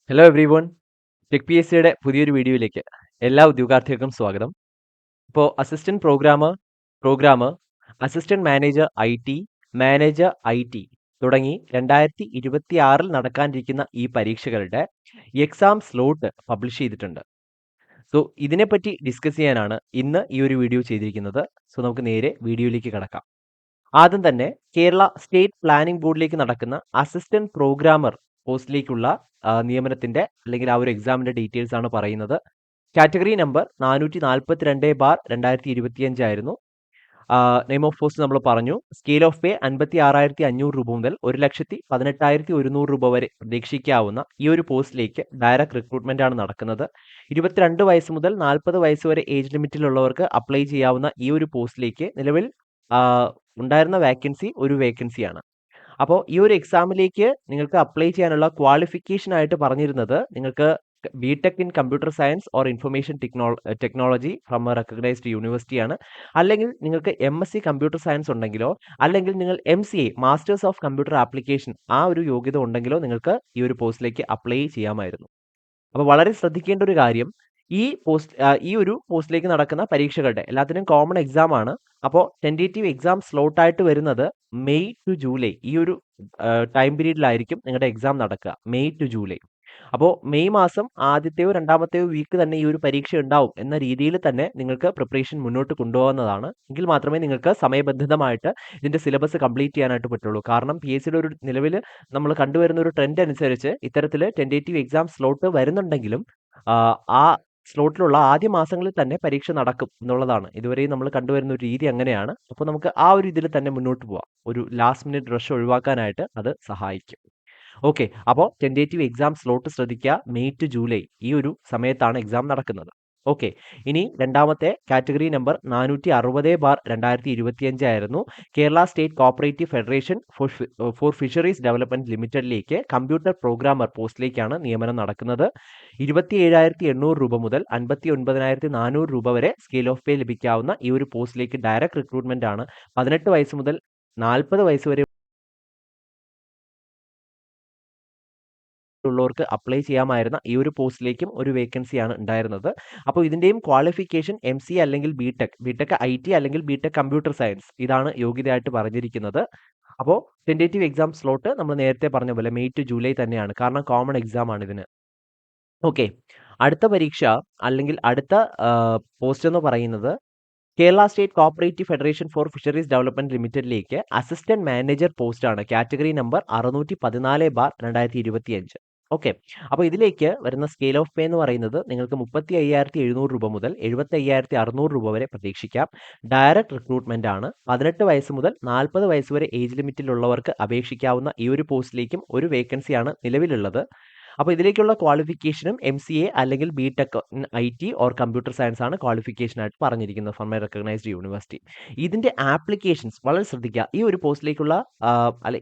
Hello every one. Tech P S സിയുടെ പുതിയൊരു വീഡിയോയിലേക്ക് എല്ലാ ഉദ്യോഗാർത്ഥികൾക്കും സ്വാഗതം. ഇപ്പോൾ programmer, assistant manager I T, manager I T തുടങ്ങി 2026 നടക്കാനിരിക്കുന്ന ഈ പരീക്ഷകളുടെ എക്സാം സ്ലോട്ട് പബ്ലിഷ് ചെയ്തിട്ടുണ്ട്. സോ ഇതിനെപ്പറ്റി ഡിസ്കസ് ചെയ്യാനാണ് ഇന്ന് ഈ ഒരു വീഡിയോ ചെയ്തിരിക്കുന്നത്. സോ നമുക്ക് നേരെ വീഡിയോയിലേക്ക് കടക്കാം. ആദ്യം തന്നെ കേരള സ്റ്റേറ്റ് പ്ലാനിംഗ് ബോർഡിലേക്ക് നടക്കുന്ന അസിസ്റ്റന്റ് പ്രോഗ്രാമർ പോസ്റ്റിലേക്കുള്ള നിയമനത്തിന്റെ അല്ലെങ്കിൽ ആ ഒരു എക്സാമിന്റെ ഡീറ്റെയിൽസ് ആണ് പറയുന്നത്. കാറ്റഗറി നമ്പർ 442/2025 ആയിരുന്നു. നെയിം ഓഫ് പോസ്റ്റ് നമ്മൾ പറഞ്ഞു. സ്കെയിൽ ഓഫ് പേ 56,500 രൂപ മുതൽ 1,18,100 രൂപ വരെ പ്രതീക്ഷിക്കാവുന്ന ഈ ഒരു പോസ്റ്റിലേക്ക് ഡയറക്റ്റ് റിക്രൂട്ട്മെന്റ് ആണ് നടക്കുന്നത്. 22 വയസ്സ് മുതൽ 40 വയസ്സ് വരെ ഏജ് ലിമിറ്റിലുള്ളവർക്ക് അപ്ലൈ ചെയ്യാവുന്ന ഈ ഒരു പോസ്റ്റിലേക്ക് നിലവിൽ ഉണ്ടായിരുന്ന വേക്കൻസി ഒരു വേക്കൻസിയാണ്. അപ്പോൾ ഈ ഒരു എക്സാമിലേക്ക് നിങ്ങൾക്ക് അപ്ലൈ ചെയ്യാനുള്ള ക്വാളിഫിക്കേഷൻ ആയിട്ട് പറഞ്ഞിരുന്നത് നിങ്ങൾക്ക് BTech in computer science or information technology from a recognised university ആണ്. അല്ലെങ്കിൽ നിങ്ങൾക്ക് MSc കമ്പ്യൂട്ടർ സയൻസ് ഉണ്ടെങ്കിലോ അല്ലെങ്കിൽ നിങ്ങൾ MCA masters of computer application ആ ഒരു യോഗ്യത ഉണ്ടെങ്കിലോ നിങ്ങൾക്ക് ഈ ഒരു പോസ്റ്റിലേക്ക് അപ്ലൈ ചെയ്യാമായിരുന്നു. അപ്പോൾ വളരെ ശ്രദ്ധിക്കേണ്ട ഒരു കാര്യം, ഈ ഒരു പോസ്റ്റിലേക്ക് നടക്കുന്ന പരീക്ഷകളുടെ എല്ലാത്തിനും കോമൺ എക്സാം ആണ്. അപ്പോൾ ടെൻറ്റേറ്റീവ് എക്സാം സ്ലോട്ട് ആയിട്ട് വരുന്നത് മെയ് ടു ജൂലൈ ഈ ഒരു ടൈം പീരീഡിലായിരിക്കും നിങ്ങളുടെ എക്സാം നടക്കുക. May to July. അപ്പോൾ മെയ് മാസം ആദ്യത്തെയോ രണ്ടാമത്തെയോ വീക്ക് തന്നെ ഈ ഒരു പരീക്ഷ ഉണ്ടാവും എന്ന രീതിയിൽ തന്നെ നിങ്ങൾക്ക് പ്രിപ്പറേഷൻ മുന്നോട്ട് കൊണ്ടുപോകുന്നതാണ്. എങ്കിൽ മാത്രമേ നിങ്ങൾക്ക് സമയബന്ധിതമായിട്ട് ഇതിന്റെ സിലബസ് കംപ്ലീറ്റ് ചെയ്യാനായിട്ട് പറ്റുള്ളൂ. കാരണം PSCയുടെ ഒരു നിലവിൽ നമ്മൾ കണ്ടുവരുന്ന ഒരു ട്രെൻഡ് അനുസരിച്ച് ഇത്തരത്തിൽ ടെൻറ്റേറ്റീവ് എക്സാം സ്ലോട്ട് വരുന്നുണ്ടെങ്കിലും ആ സ്ലോട്ടിലുള്ള ആദ്യ മാസങ്ങളിൽ തന്നെ പരീക്ഷ നടക്കും എന്നുള്ളതാണ് ഇതുവരെയും നമ്മൾ കണ്ടുവരുന്ന ഒരു രീതി അങ്ങനെയാണ്. അപ്പോൾ നമുക്ക് ആ ഒരു ഇതിൽ തന്നെ മുന്നോട്ട് പോവാം. ഒരു ലാസ്റ്റ് മിനിറ്റ് റഷ് ഒഴിവാക്കാനായിട്ട് അത് സഹായിക്കും. ഓക്കെ, അപ്പോൾ ടെൻറ്റേറ്റീവ് എക്സാം സ്ലോട്ട് ശ്രദ്ധിക്കുക. മെയ് ടു ജൂലൈ ഈ ഒരു സമയത്താണ് എക്സാം നടക്കുന്നത്. ഓക്കെ, ഇനി രണ്ടാമത്തെ കാറ്റഗറി നമ്പർ 460/2025 ആയിരുന്നു. Kerala state cooperative federation for fisheries development ലിമിറ്റഡിലേക്ക് കമ്പ്യൂട്ടർ പ്രോഗ്രാമർ പോസ്റ്റിലേക്കാണ് നിയമനം നടക്കുന്നത്. 27,800 രൂപ മുതൽ 59,400 രൂപ വരെ സ്കെയിൽ ഓഫ് പേ ലഭിക്കാവുന്ന ഈ ഒരു പോസ്റ്റിലേക്ക് ഡയറക്റ്റ് റിക്രൂട്ട്മെന്റ് ആണ്. 18 വയസ്സ് മുതൽ 40 വയസ്സ് വരെ ഉള്ളവർക്ക് അപ്ലൈ ചെയ്യാമായിരുന്ന ഈ ഒരു പോസ്റ്റിലേക്കും ഒരു വേക്കൻസിയാണ് ഉണ്ടായിരുന്നത്. അപ്പോൾ ഇതിന്റെയും ക്വാളിഫിക്കേഷൻ MCA അല്ലെങ്കിൽ ബിടെക് IT അല്ലെങ്കിൽ ബിടെക് കമ്പ്യൂട്ടർ സയൻസ് ഇതാണ് യോഗ്യതയായിട്ട് പറഞ്ഞിരിക്കുന്നത്. അപ്പോൾ ടെൻറ്റേറ്റീവ് എക്സാം സ്ലോട്ട് നമ്മൾ നേരത്തെ പറഞ്ഞ പോലെ മെയ് ടു ജൂലൈ തന്നെയാണ്. കാരണം കോമൺ എക്സാം ആണ് ഇതിന്. ഓക്കെ, അടുത്ത പരീക്ഷ അല്ലെങ്കിൽ അടുത്ത പോസ്റ്റ് എന്ന് പറയുന്നത് Kerala state cooperative federation for fisheries development ലിമിറ്റഡിലേക്ക് അസിസ്റ്റന്റ് മാനേജർ പോസ്റ്റ് ആണ്. Category number 614/2025. ഓക്കെ, അപ്പോൾ ഇതിലേക്ക് വരുന്ന സ്കെയിൽ ഓഫ് പേ എന്ന് പറയുന്നത് നിങ്ങൾക്ക് 35,700 രൂപ മുതൽ 75,600 രൂപ വരെ പ്രതീക്ഷിക്കാം. ഡയറക്റ്റ് റിക്രൂട്ട്മെന്റ് ആണ്. 18 വയസ്സ് മുതൽ 40 വയസ്സ് വരെ ഏജ് ലിമിറ്റിലുള്ളവർക്ക് അപേക്ഷിക്കാവുന്ന ഈ ഒരു പോസ്റ്റിലേക്കും ഒരു വേക്കൻസിയാണ് നിലവിലുള്ളത്. അപ്പോൾ ഇതിലേക്കുള്ള ക്വാളിഫിക്കേഷനും MCA അല്ലെങ്കിൽ BTech IT or computer science ആണ് ക്വാളിഫിക്കേഷൻ ആയിട്ട് പറഞ്ഞിരിക്കുന്നത് ഫ്രം എ റെക്കഗ്നൈസ്ഡ് യൂണിവേഴ്സിറ്റി. ഇതിന്റെ ആപ്ലിക്കേഷൻസ് വളരെ ശ്രദ്ധിക്കുക. ഈ ഒരു പോസ്റ്റിലേക്കുള്ള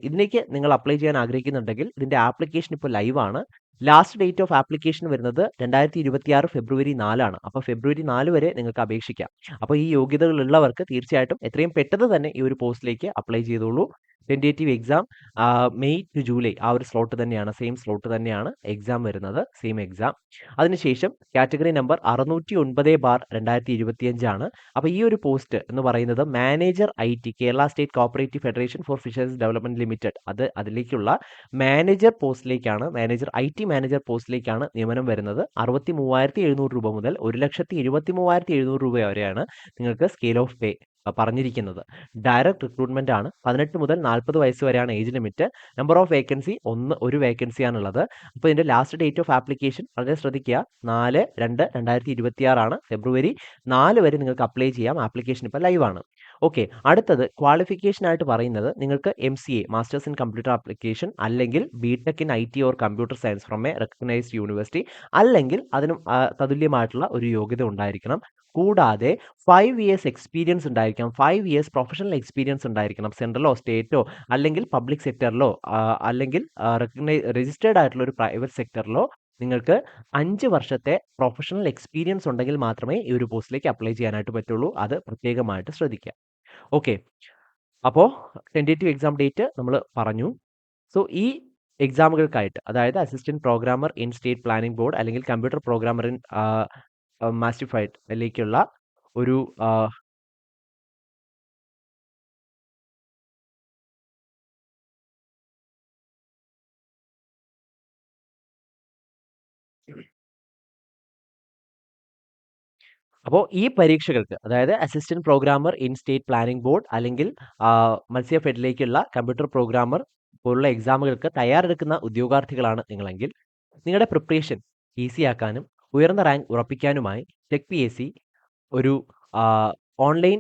ഇതിലേക്ക് നിങ്ങൾ അപ്ലൈ ചെയ്യാൻ ആഗ്രഹിക്കുന്നുണ്ടെങ്കിൽ ഇതിന്റെ ആപ്ലിക്കേഷൻ ഇപ്പോൾ ലൈവ് ആണ്. ലാസ്റ്റ് ഡേറ്റ് ഓഫ് ആപ്ലിക്കേഷൻ വരുന്നത് 2026 ഫെബ്രുവരി 4 അപ്പോൾ ഫെബ്രുവരി 4 വരെ നിങ്ങൾക്ക് അപേക്ഷിക്കാം. അപ്പോൾ ഈ യോഗ്യതകളുള്ളവർക്ക് തീർച്ചയായിട്ടും എത്രയും പെട്ടെന്ന് തന്നെ ഈ ഒരു പോസ്റ്റിലേക്ക് അപ്ലൈ ചെയ്തോളൂ. Tentative exam May to July ആ ഒരു സ്ലോട്ട് തന്നെയാണ്, സെയിം സ്ലോട്ട് തന്നെയാണ് എക്സാം വരുന്നത്, സെയിം എക്സാം. അതിനുശേഷം കാറ്റഗറി നമ്പർ 609/2025 ആണ്. അപ്പോൾ ഈ ഒരു പോസ്റ്റ് എന്ന് പറയുന്നത് manager IT Kerala state cooperative federation for fisheries development limited അതിലേക്കുള്ള മാനേജർ പോസ്റ്റിലേക്കാണ്, മാനേജർ IT മാനേജർ പോസ്റ്റിലേക്കാണ് നിയമനം വരുന്നത്. 63,700 രൂപ മുതൽ 1,73,700 രൂപ വരെയാണ് നിങ്ങൾക്ക് സ്കെയിൽ ഓഫ് പേ പറഞ്ഞിരിക്കുന്നത്. ഡയറക്റ്റ് റിക്രൂട്ട്മെന്റ് ആണ്. 18 മുതൽ 40 വയസ്സ് വരെയാണ് age limit. Number of vacancy ഒരു വേക്കൻസിയാണുള്ളത്. അപ്പോൾ ഇതിന്റെ ലാസ്റ്റ് ഡേറ്റ് ഓഫ് ആപ്ലിക്കേഷൻ വളരെ ശ്രദ്ധിക്കുക. 4/2/2026 ആണ്. ഫെബ്രുവരി 4 വരെ നിങ്ങൾക്ക് അപ്ലൈ ചെയ്യാം. ആപ്ലിക്കേഷൻ ഇപ്പോൾ ലൈവ് ആണ്. ഓക്കെ, അടുത്തത് ക്വാളിഫിക്കേഷൻ ആയിട്ട് പറയുന്നത് നിങ്ങൾക്ക് MCA masters in computer application അല്ലെങ്കിൽ B Tech in IT or computer science from a recognised university അല്ലെങ്കിൽ അതിനും തതുല്യമായിട്ടുള്ള ഒരു യോഗ്യത ഉണ്ടായിരിക്കണം. കൂടാതെ 5 ഇയേഴ്സ് എക്സ്പീരിയൻസ് ഉണ്ടായിരിക്കണം. 5 ഇയേഴ്സ് പ്രൊഫഷണൽ എക്സ്പീരിയൻസ് ഉണ്ടായിരിക്കണം. സെൻട്രലോ സ്റ്റേറ്റോ അല്ലെങ്കിൽ പബ്ലിക് സെക്ടറിലോ അല്ലെങ്കിൽ രജിസ്റ്റേർഡ് ആയിട്ടുള്ള ഒരു പ്രൈവറ്റ് സെക്ടറിലോ നിങ്ങൾക്ക് 5 വർഷത്തെ പ്രൊഫഷണൽ എക്സ്പീരിയൻസ് ഉണ്ടെങ്കിൽ മാത്രമേ ഈ ഒരു പോസ്റ്റിലേക്ക് അപ്ലൈ ചെയ്യാനായിട്ട് പറ്റുള്ളൂ. അത് പ്രത്യേകമായിട്ട് ശ്രദ്ധിക്കുക. ഓക്കെ, അപ്പോൾ ടെൻറ്റേറ്റീവ് എക്സാം ഡേറ്റ് നമ്മൾ പറഞ്ഞു. സോ ഈ എക്സാമുകൾക്കായിട്ട് അതായത് assistant programmer in state planning board അല്ലെങ്കിൽ കമ്പ്യൂട്ടർ പ്രോഗ്രാമർ ഇൻ മാസ്റ്റിഫൈഡ് ലേക്കുള്ള ഒരു അപ്പോൾ ഈ പരീക്ഷകൾക്ക് അതായത് assistant programmer in state planning board അല്ലെങ്കിൽ മത്സ്യ ഫെഡിലേക്കുള്ള കമ്പ്യൂട്ടർ പ്രോഗ്രാമർ പോലുള്ള എക്സാമുകൾക്ക് തയ്യാറെടുക്കുന്ന ഉദ്യോഗാർത്ഥികളാണ് നിങ്ങളെങ്കിൽ നിങ്ങളുടെ പ്രിപ്പറേഷൻ ഈസിയാക്കാനും ഉയർന്ന റാങ്ക് ഉറപ്പിക്കാനുമായി ടെക് പി എസ് സി ഒരു ഓൺലൈൻ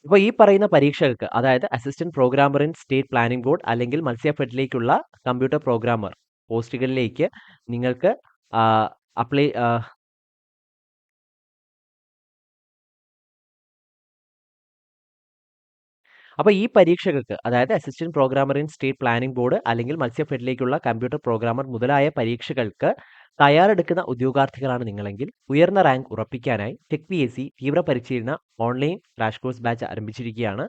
അപ്പോൾ ഈ പറയുന്ന പരീക്ഷകൾക്ക് അതായത് assistant programmer in state planning board അല്ലെങ്കിൽ മത്സ്യ ഫെഡിലേക്കുള്ള കമ്പ്യൂട്ടർ പ്രോഗ്രാമർ പോസ്റ്റുകളിലേക്ക് നിങ്ങൾക്ക് അപ്ലൈ അപ്പോൾ ഈ പരീക്ഷകൾക്ക് അതായത് assistant programmer in state planning board അല്ലെങ്കിൽ മത്സ്യ ഫെഡിലേക്കുള്ള കമ്പ്യൂട്ടർ പ്രോഗ്രാമർ മുതലായ പരീക്ഷകൾക്ക് തയ്യാറെടുക്കുന്ന ഉദ്യോഗാർത്ഥികളാണ് നിങ്ങളെങ്കിൽ ഉയർന്ന റാങ്ക് ഉറപ്പിക്കാനായി ടെക് പി എസ് സി തീവ്ര പരിശീലന ഓൺലൈൻ ക്രാഷ് കോഴ്സ് ബാച്ച് ആരംഭിച്ചിരിക്കുകയാണ്.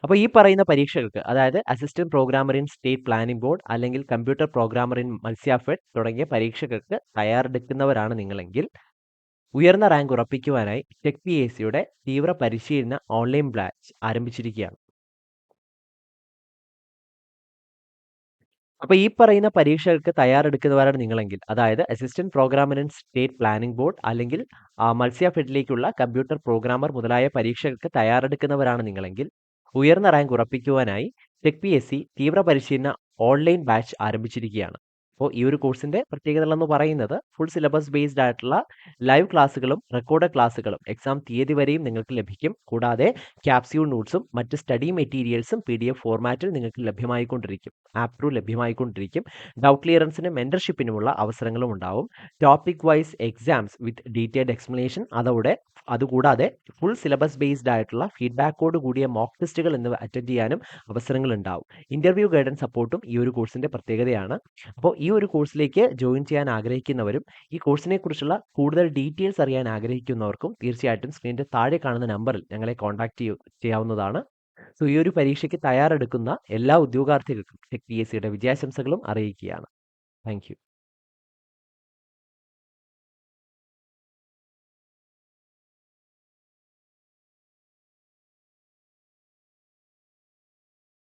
അപ്പോൾ ഈ പറയുന്ന പരീക്ഷകൾക്ക് അതായത് assistant programmer in state planning board അല്ലെങ്കിൽ കമ്പ്യൂട്ടർ പ്രോഗ്രാമർ ഇൻ മത്സ്യ ഫെഡ് തുടങ്ങിയ പരീക്ഷകൾക്ക് തയ്യാറെടുക്കുന്നവരാണ് നിങ്ങളെങ്കിൽ ഉയർന്ന റാങ്ക് ഉറപ്പിക്കുവാനായി ടെക് പി എസ് സിയുടെ തീവ്ര പരിശീലന ഓൺലൈൻ ബാച്ച് ആരംഭിച്ചിരിക്കുകയാണ്. അപ്പോൾ ഈ പറയുന്ന പരീക്ഷകൾക്ക് തയ്യാറെടുക്കുന്നവരാണ് നിങ്ങളെങ്കിൽ അതായത് assistant programmer in state planning board അല്ലെങ്കിൽ മത്സ്യ ഫെഡിലേക്കുള്ള കമ്പ്യൂട്ടർ പ്രോഗ്രാമർ മുതലായ പരീക്ഷകൾക്ക് തയ്യാറെടുക്കുന്നവരാണ് നിങ്ങളെങ്കിൽ ഉയർന്ന റാങ്ക് ഉറപ്പിക്കുവാനായി ടെക് പി എസ് സി തീവ്ര പരിശീലന ഓൺലൈൻ ബാച്ച് ആരംഭിച്ചിരിക്കുകയാണ്. അപ്പോൾ ഈ ഒരു കോഴ്സിന്റെ പ്രത്യേകതകളെന്ന് പറയുന്നത് ഫുൾ സിലബസ് ബേസ്ഡ് ആയിട്ടുള്ള ലൈവ് ക്ലാസ്സുകളും റെക്കോർഡ് ക്ലാസ്സുകളും എക്സാം തീയതി വരെയും നിങ്ങൾക്ക് ലഭിക്കും. കൂടാതെ ക്യാപ്സ്യൂൾ നോട്ട്സും മറ്റ് സ്റ്റഡി മെറ്റീരിയൽസും PDF ഫോർമാറ്റിൽ നിങ്ങൾക്ക് ലഭ്യമായിക്കൊണ്ടിരിക്കും. ആപ്പ് ത്രൂ ലഭ്യമായിക്കൊണ്ടിരിക്കും. ഡൗട്ട് ക്ലിയറൻസിന് മെന്റർഷിപ്പിനുമുള്ള അവസരങ്ങളും ഉണ്ടാവും. Topic wise exams with detailed explanation അതുകൂടാതെ ഫുൾ സിലബസ് ബേസ്ഡ് ആയിട്ടുള്ള ഫീഡ്ബാക്കോട് കൂടിയ മോക്ക് ടെസ്റ്റുകൾ എന്നിവ അറ്റൻഡ് ചെയ്യാനും അവസരങ്ങൾ ഉണ്ടാവും. ഇന്റർവ്യൂ ഗൈഡൻസ് സപ്പോർട്ടും ഈ ഒരു കോഴ്സിന്റെ പ്രത്യേകതയാണ്. അപ്പോൾ ഈ ഒരു കോഴ്സിലേക്ക് ജോയിൻ ചെയ്യാൻ ആഗ്രഹിക്കുന്നവരും ഈ കോഴ്സിനെ കുറിച്ചുള്ള കൂടുതൽ ഡീറ്റെയിൽസ് അറിയാൻ ആഗ്രഹിക്കുന്നവർക്കും തീർച്ചയായിട്ടും സ്ക്രീനിന്റെ താഴെ കാണുന്ന നമ്പറിൽ ഞങ്ങളെ കോൺടാക്ട് ചെയ്യാവുന്നതാണ്. സോ ഈ ഒരു പരീക്ഷയ്ക്ക് തയ്യാറെടുക്കുന്ന എല്ലാ ഉദ്യോഗാർത്ഥികൾക്കും ടെക് പി എസ് സിയുടെ വിജയാശംസകളും അറിയിക്കുകയാണ്. Thank you.